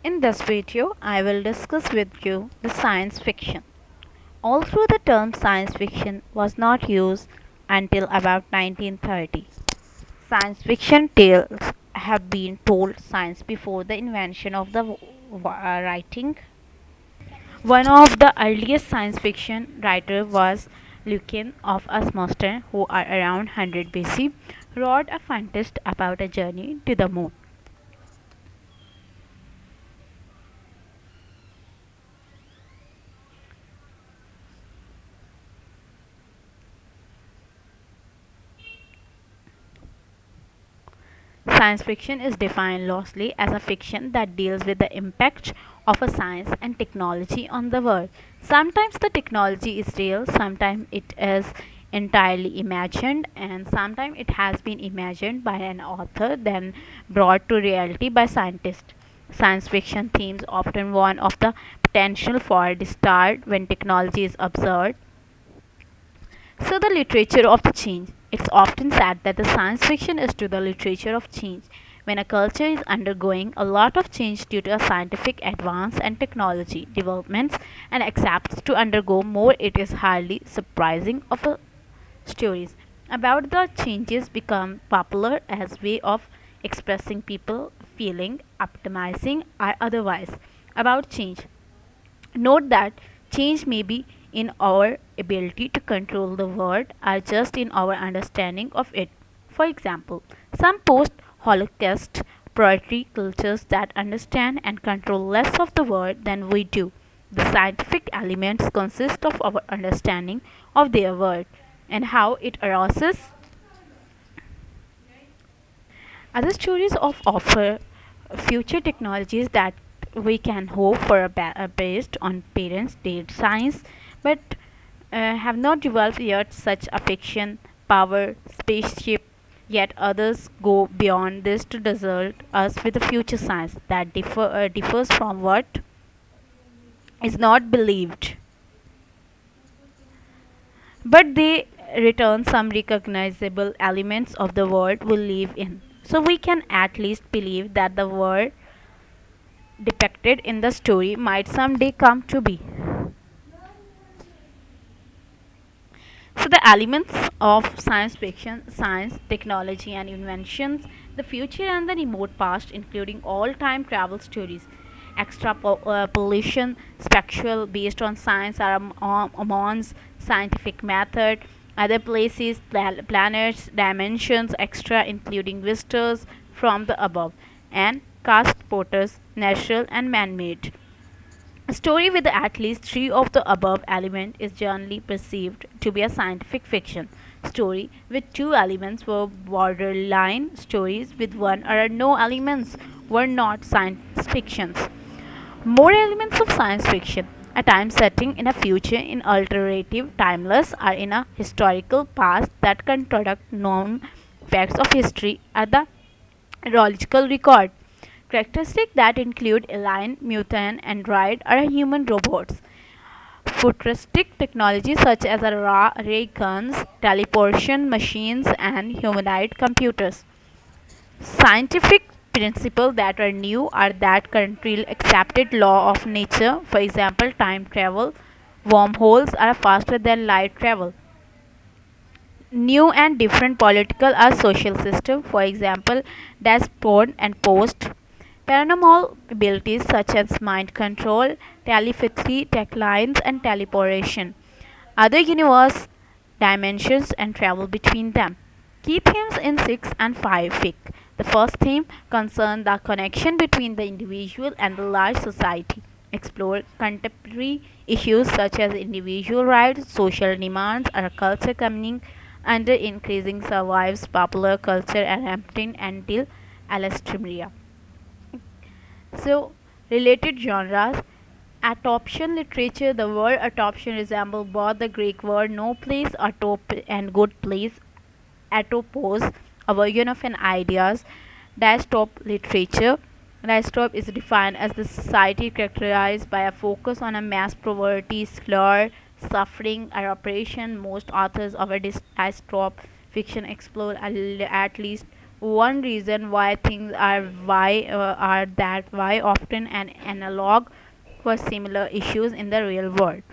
In this video, I will discuss with you the science fiction. Although the term science fiction was not used until about 1930, science fiction tales have been told since before the invention of the writing. One of the earliest science fiction writers was Lucian of Asmuston, who are around 100 BC, wrote a fantasy about a journey to the moon. Science fiction is defined loosely as a fiction that deals with the impact of a science and technology on the world. Sometimes the technology is real, sometimes it is entirely imagined, and sometimes it has been imagined by an author then brought to reality by scientists. Science fiction themes often warn of the potential for distort when technology is observed. So, the literature of the change. It's often said that the science fiction is to the literature of change. When a culture is undergoing a lot of change due to a scientific advance and technology developments and accepts to undergo more, it is hardly surprising of a stories about the changes become popular as way of expressing people feeling optimizing or otherwise about change. Note that change may be in our ability to control the world or just in our understanding of it. For example, some post Holocaust poetry cultures that understand and control less of the world than we do. The scientific elements consist of our understanding of their world and how it arises. Other stories of offer future technologies that we can hope for based on parents' data science, but have not developed yet such a fiction power spaceship. Yet others go beyond this to desert us with a future science that differs from what is not believed, but they return some recognizable elements of the world we live in. So we can at least believe that the world depicted in the story might someday come to be. So the elements of science fiction, science, technology and inventions, the future and the remote past including all time travel stories, extrapolation, spectral based on science or Amon's scientific method, other places, planets, dimensions, extra including visitors from the above, and cast porters, natural and man-made. A story with at least three of the above elements is generally perceived to be a scientific fiction story with two elements were borderline stories with one or no elements were not science fictions. More elements of science fiction, a time setting in a future in alternative, timeless, or in a historical past that contradict known facts of history are the neurological record. Characteristics that include alien, mutant, android, or human robots. Futuristic technology such as ray guns, teleportation machines, and humanoid computers. Scientific principles that are new are that currently accepted law of nature, for example, time travel, wormholes are faster than light travel. New and different political or social system, for example, despot and post. Paranormal abilities such as mind control, telepathy, tech lines, and teleportation. Other universe dimensions and travel between them. Key themes in 6 and 5 fic. The first theme concerns the connection between the individual and the large society. Explore contemporary issues such as individual rights, social demands, or culture coming under increasing survives popular culture and emptying until alastrimia. So, related genres. Adoption literature. The word adoption resembles both the Greek word no place atop and good place atopos, a version of an ideas. Dystop literature. Dystop is defined as the society characterized by a focus on a mass poverty, slur, suffering, or oppression. Most authors of a dystop fiction explore at least one reason why things are that why often an analog for similar issues in the real world.